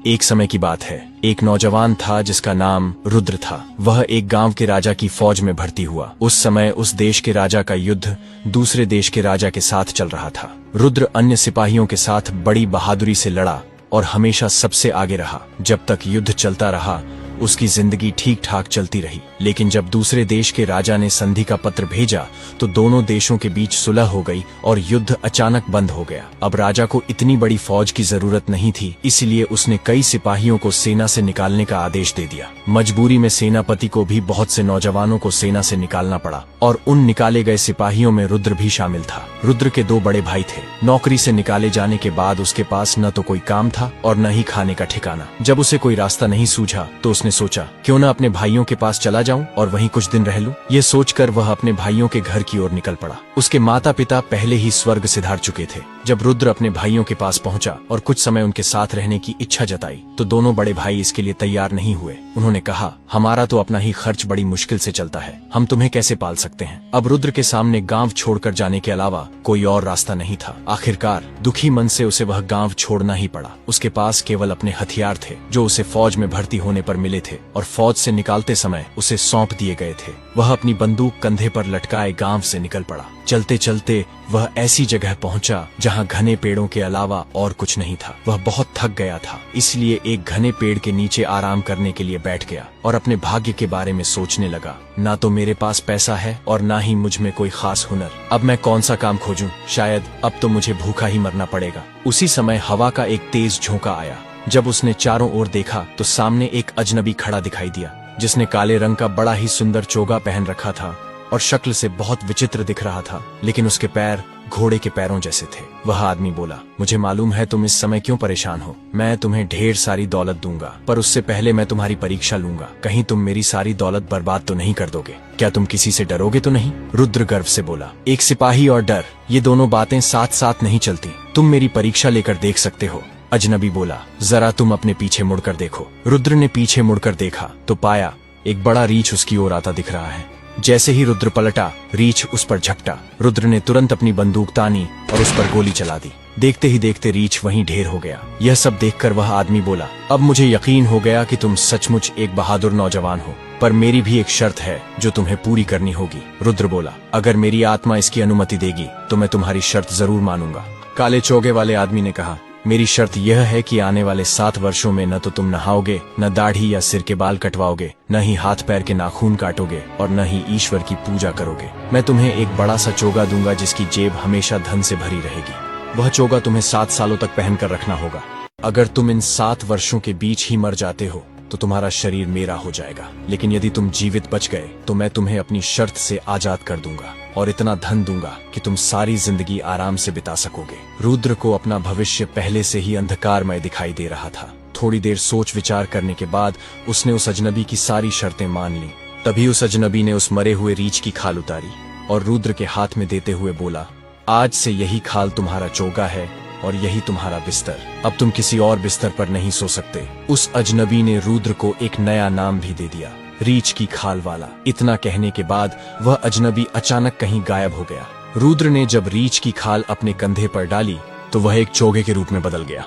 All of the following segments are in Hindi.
एक समय की बात है, एक नौजवान था जिसका नाम रुद्र था। वह एक गांव के राजा की फौज में भर्ती हुआ। उस समय उस देश के राजा का युद्ध दूसरे देश के राजा के साथ चल रहा था। रुद्र अन्य सिपाहियों के साथ बड़ी बहादुरी से लड़ा और हमेशा सबसे आगे रहा। जब तक युद्ध चलता रहा उसकी जिंदगी ठीक ठाक चलती रही। लेकिन जब दूसरे देश के राजा ने संधि का पत्र भेजा तो दोनों देशों के बीच सुलह हो गई और युद्ध अचानक बंद हो गया। अब राजा को इतनी बड़ी फौज की जरूरत नहीं थी, इसलिए उसने कई सिपाहियों को सेना से निकालने का आदेश दे दिया। मजबूरी में सेनापति को भी बहुत से नौजवानों को सेना से निकालना पड़ा और उन निकाले गए सिपाहियों में रुद्र भी शामिल था। रुद्र के दो बड़े भाई थे। नौकरी से निकाले जाने के बाद उसके पास न तो कोई काम था और न ही खाने का ठिकाना। जब उसे कोई रास्ता नहीं सूझा तो उसने सोचा क्यों न अपने भाइयों के पास चला जाऊं और वहीं कुछ दिन रह लूं। ये सोचकर वह अपने भाइयों के घर की ओर निकल पड़ा। उसके माता पिता पहले ही स्वर्ग सिधार चुके थे। जब रुद्र अपने भाइयों के पास पहुंचा और कुछ समय उनके साथ रहने की इच्छा जताई तो दोनों बड़े भाई इसके लिए तैयार नहीं हुए। उन्होंने कहा, हमारा तो अपना ही खर्च बड़ी मुश्किल से चलता है, हम तुम्हें कैसे पाल सकते हैं। अब रुद्र के सामने गांव छोड़कर जाने के अलावा कोई और रास्ता नहीं था। आखिरकार दुखी मन से उसे वह गांव छोड़ना ही पड़ा। उसके पास केवल अपने हथियार थे जो उसे फौज में भर्ती होने पर मिले थे और फौज से निकालते समय उसे सौंप दिए गए थे। वह अपनी बंदूक कंधे पर लटकाए गांव से निकल पड़ा। चलते चलते वह ऐसी जगह पहुंचा जहां घने पेड़ों के अलावा और कुछ नहीं था। वह बहुत थक गया था, इसलिए एक घने पेड़ के नीचे आराम करने के लिए बैठ गया और अपने भाग्य के बारे में सोचने लगा। ना तो मेरे पास पैसा है और ना ही मुझ में कोई खास हुनर। अब मैं कौन सा काम खोजूं? शायद अब तो मुझे भूखा ही मरना पड़ेगा। उसी समय हवा का एक तेज झोंका आया। जब उसने चारों ओर देखा तो सामने एक अजनबी खड़ा दिखाई दिया जिसने काले रंग का बड़ा ही सुंदर चोगा पहन रखा था और शक्ल से बहुत विचित्र दिख रहा था, लेकिन उसके पैर घोड़े के पैरों जैसे थे। वह आदमी बोला, मुझे मालूम है तुम इस समय क्यों परेशान हो। मैं तुम्हें ढेर सारी दौलत दूंगा, पर उससे पहले मैं तुम्हारी परीक्षा लूंगा। कहीं तुम मेरी सारी दौलत बर्बाद तो नहीं कर दोगे? क्या तुम किसी से डरोगे तो नहीं? रुद्र गर्व से बोला, एक सिपाही और डर, ये दोनों बातें साथ साथ नहीं चलती। तुम मेरी परीक्षा लेकर देख सकते हो। अजनबी बोला, जरा तुम अपने पीछे मुड़कर देखो। रुद्र ने पीछे मुड़कर देखा तो पाया एक बड़ा रीछ उसकी ओर आता दिख रहा है। जैसे ही रुद्र पलटा, रीछ उस पर झपटा। रुद्र ने तुरंत अपनी बंदूक तानी और उस पर गोली चला दी। देखते ही देखते रीछ वहीं ढेर हो गया। यह सब देखकर वह आदमी बोला, अब मुझे यकीन हो गया कि तुम सचमुच एक बहादुर नौजवान हो, पर मेरी भी एक शर्त है जो तुम्हें पूरी करनी होगी। रुद्र बोला, अगर मेरी आत्मा इसकी अनुमति देगी तो मैं तुम्हारी शर्त जरूर मानूंगा। काले चोगे वाले आदमी ने कहा, मेरी शर्त यह है कि आने वाले 7 वर्षों में न तो तुम नहाओगे, न दाढ़ी या सिर के बाल कटवाओगे, न ही हाथ पैर के नाखून काटोगे और न ही ईश्वर की पूजा करोगे। मैं तुम्हें एक बड़ा सा चोगा दूंगा जिसकी जेब हमेशा धन से भरी रहेगी। वह चोगा तुम्हें 7 सालों तक पहनकर रखना होगा। अगर तुम इन 7 वर्षों के बीच ही मर जाते हो तो तुम्हारा शरीर मेरा हो जाएगा, लेकिन यदि तुम जीवित बच गए तो मैं तुम्हें अपनी शर्त से आजाद कर दूंगा और इतना धन दूंगा कि तुम सारी जिंदगी आराम से बिता सकोगे। रुद्र को अपना भविष्य पहले से ही अंधकारमय दिखाई दे रहा था। थोड़ी देर सोच विचार करने के बाद उसने उस अजनबी की सारी शर्तें मान ली। तभी उस अजनबी ने उस मरे हुए रीछ की खाल उतारी और रुद्र के हाथ में देते हुए बोला, आज से यही खाल तुम्हारा चोगा है और यही तुम्हारा बिस्तर। अब तुम किसी और बिस्तर पर नहीं सो सकते। उस अजनबी ने रुद्र को एक नया नाम भी दे दिया, रीछ की खाल वाला। इतना कहने के बाद वह अजनबी अचानक कहीं गायब हो गया। रुद्र ने जब रीछ की खाल अपने कंधे पर डाली तो वह एक चोगे के रूप में बदल गया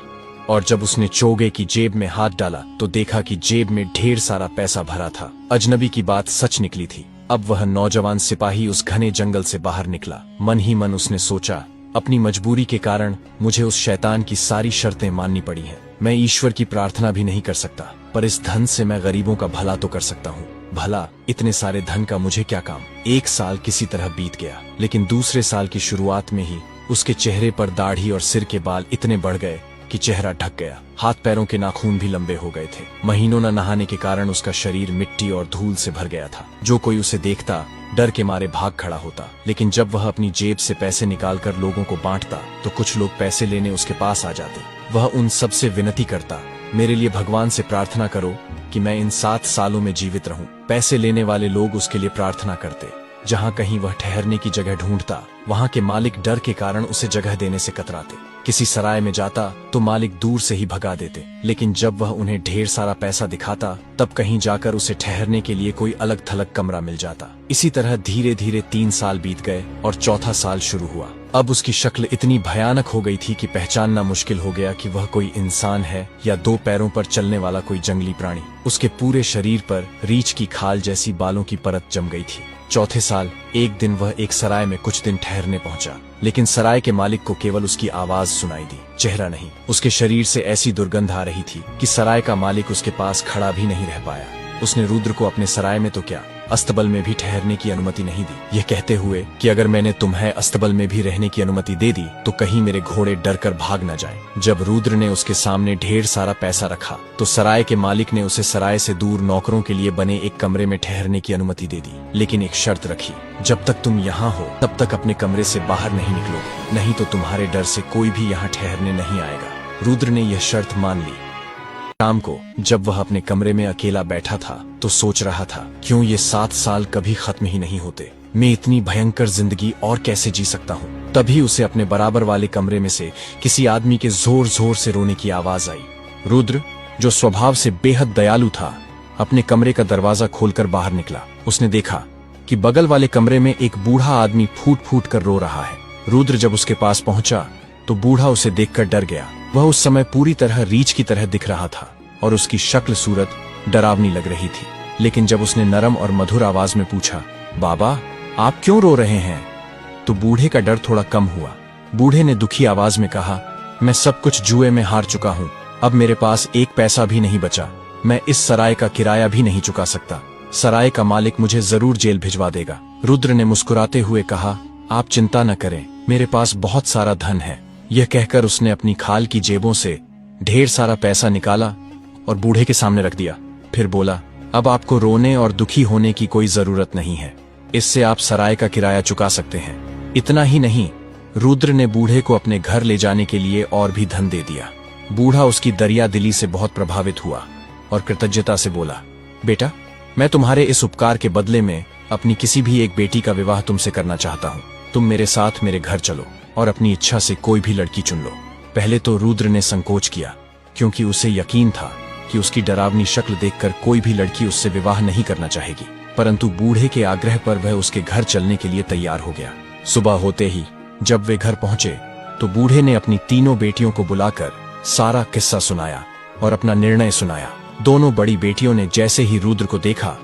और जब उसने चोगे की जेब में हाथ डाला तो देखा कि जेब में ढेर सारा पैसा भरा था। अजनबी की बात सच निकली थी। अब वह नौजवान सिपाही उस घने जंगल से बाहर निकला। मन ही मन उसने सोचा, अपनी मजबूरी के कारण मुझे उस शैतान की सारी शर्तें माननी पड़ी हैं। मैं ईश्वर की प्रार्थना भी नहीं कर सकता, पर इस धन से मैं गरीबों का भला तो कर सकता हूँ। भला इतने सारे धन का मुझे क्या काम। 1 साल किसी तरह बीत गया, लेकिन दूसरे साल की शुरुआत में ही उसके चेहरे पर दाढ़ी और सिर के बाल इतने बढ़ गए कि चेहरा ढक गया। हाथ पैरों के नाखून भी लंबे हो गए थे। महीनों न नहाने के कारण उसका शरीर मिट्टी और धूल से भर गया था। जो कोई उसे देखता डर के मारे भाग खड़ा होता, लेकिन जब वह अपनी जेब से पैसे निकालकर लोगों को बांटता तो कुछ लोग पैसे लेने उसके पास आ जाते। वह उन सब से विनती करता, मेरे लिए भगवान से प्रार्थना करो कि मैं इन 7 सालों में जीवित रहूं। पैसे लेने वाले लोग उसके लिए प्रार्थना करते। जहां कहीं वह ठहरने की जगह ढूंढता वहां के मालिक डर के कारण उसे जगह देने से कतराते। किसी सराय में जाता तो मालिक दूर से ही भगा देते, लेकिन जब वह उन्हें ढेर सारा पैसा दिखाता तब कहीं जाकर उसे ठहरने के लिए कोई अलग थलग कमरा मिल जाता। इसी तरह धीरे धीरे 3 साल बीत गए और चौथा साल शुरू हुआ। अब उसकी शक्ल इतनी भयानक हो गई थी कि पहचानना मुश्किल हो गया कि वह कोई इंसान है या 2 पैरों पर चलने वाला कोई जंगली प्राणी। उसके पूरे शरीर पर रीछ की खाल जैसी बालों की परत जम गई थी। चौथे साल एक दिन वह एक सराय में कुछ दिन ठहरने पहुंचा, लेकिन सराय के मालिक को केवल उसकी आवाज सुनाई दी, चेहरा नहीं। उसके शरीर से ऐसी दुर्गंध आ रही थी कि सराय का मालिक उसके पास खड़ा भी नहीं रह पाया। उसने रुद्र को अपने सराय में तो क्या, अस्तबल में भी ठहरने की अनुमति नहीं दी, यह कहते हुए कि अगर मैंने तुम्हें अस्तबल में भी रहने की अनुमति दे दी तो कहीं मेरे घोड़े डरकर भाग न जाएं। जब रुद्र ने उसके सामने ढेर सारा पैसा रखा तो सराय के मालिक ने उसे सराय से दूर नौकरों के लिए बने एक कमरे में ठहरने की अनुमति दे दी, लेकिन एक शर्त रखी, जब तक तुम यहाँ हो तब तक अपने कमरे से बाहर नहीं निकलोगे, नहीं तो तुम्हारे डर से कोई भी यहाँ ठहरने नहीं आएगा। रुद्र ने यह शर्त मान ली। शाम को जब वह अपने कमरे में अकेला बैठा था तो सोच रहा था, क्यों ये 7 साल कभी खत्म ही नहीं होते, मैं इतनी भयंकर जिंदगी और कैसे जी सकता हूँ। तभी उसे अपने बराबर वाले कमरे में से किसी आदमी के जोर जोर से रोने की आवाज आई। रुद्र, जो स्वभाव से बेहद दयालु था, अपने कमरे का दरवाजा खोलकर बाहर निकला। उसने देखा कि बगल वाले कमरे में एक बूढ़ा आदमी फूट फूट कर रो रहा है। रुद्र जब उसके पास पहुंचा तो बूढ़ा उसे देखकर डर गया। वह उस समय पूरी तरह रीछ की तरह दिख रहा था और उसकी शक्ल सूरत डरावनी लग रही थी। लेकिन जब उसने नरम और मधुर आवाज में पूछा, बाबा आप क्यों रो रहे हैं, तो बूढ़े का डर थोड़ा कम हुआ। बूढ़े ने दुखी आवाज में कहा, मैं सब कुछ जुए में हार चुका हूँ, अब मेरे पास 1 पैसा भी नहीं बचा, मैं इस सराय का किराया भी नहीं चुका सकता, सराय का मालिक मुझे जरूर जेल भिजवा देगा। रुद्र ने मुस्कुराते हुए कहा, आप चिंता न करें, मेरे पास बहुत सारा धन है। यह कहकर उसने अपनी खाल की जेबों से ढेर सारा पैसा निकाला और बूढ़े के सामने रख दिया। फिर बोला, अब आपको रोने और दुखी होने की कोई जरूरत नहीं है, इससे आप सराय का किराया चुका सकते हैं। इतना ही नहीं, रुद्र ने बूढ़े को अपने घर ले जाने के लिए और भी धन दे दिया। बूढ़ा उसकी दरिया दिली से बहुत प्रभावित हुआ और कृतज्ञता से बोला, बेटा मैं तुम्हारे इस उपकार के बदले में अपनी किसी भी एक बेटी का विवाह तुमसे करना चाहता हूँ। तुम मेरे साथ मेरे घर चलो और अपनी इच्छा से कोई भी लड़की चुन लो। पहले तो रुद्र ने संकोच किया, क्योंकि उसे यकीन था कि उसकी डरावनी शक्ल देखकर कोई भी लड़की उससे विवाह नहीं करना चाहेगी, परंतु बूढ़े के आग्रह पर वह उसके घर चलने के लिए तैयार हो गया। सुबह होते ही जब वे घर पहुंचे तो बूढ़े ने अपनी तीनों बेटियों को बुलाकर सारा किस्सा सुनाया और अपना निर्णय सुनाया। दोनों बड़ी बेटियों ने जैसे ही रुद्र को देखा,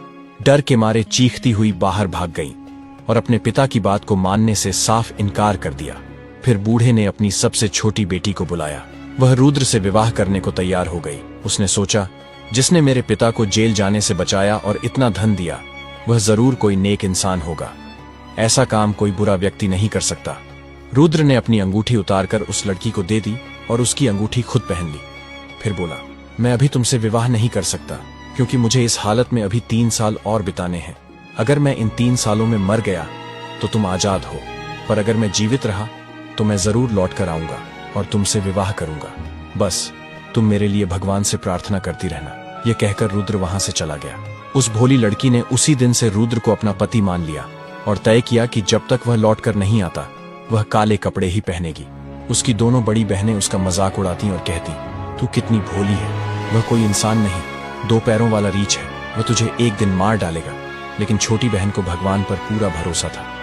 डर के मारे चीखती हुई बाहर भाग गईं और अपने पिता की बात को मानने से साफ इनकार कर दिया। फिर बूढ़े ने अपनी सबसे छोटी बेटी को बुलाया। वह रुद्र से विवाह करने को तैयार हो गई। उसने सोचा, जिसने मेरे पिता को जेल जाने से बचाया और इतना धन दिया, वह जरूर कोई नेक इंसान होगा। ऐसा काम कोई बुरा व्यक्ति नहीं कर सकता। रुद्र ने अपनी अंगूठी उतारकर उस लड़की को दे दी और उसकी अंगूठी खुद पहन ली। फिर बोला, मैं अभी तुमसे विवाह नहीं कर सकता, क्योंकि मुझे इस हालत में अभी 3 साल और बिताने हैं। अगर मैं इन 3 सालों में मर गया तो तुम आजाद हो, पर अगर मैं जीवित रहा तो मैं जरूर लौट कर आऊंगा और तुमसे विवाह करूंगा। बस तुम मेरे लिए भगवान से प्रार्थना करती रहना। यह कहकर रुद्र वहां से चला गया। उस भोली लड़की ने उसी दिन से रुद्र को अपना पति मान लिया और तय किया कि जब तक वह लौट कर नहीं आता वह काले कपड़े ही पहनेगी। उसकी दोनों बड़ी बहनें उसका मजाक उड़ाती और कहती, तू कितनी भोली है, वह कोई इंसान नहीं, 2 पैरों वाला रीछ है, वह तुझे एक दिन मार डालेगा। लेकिन छोटी बहन को भगवान पर पूरा भरोसा था।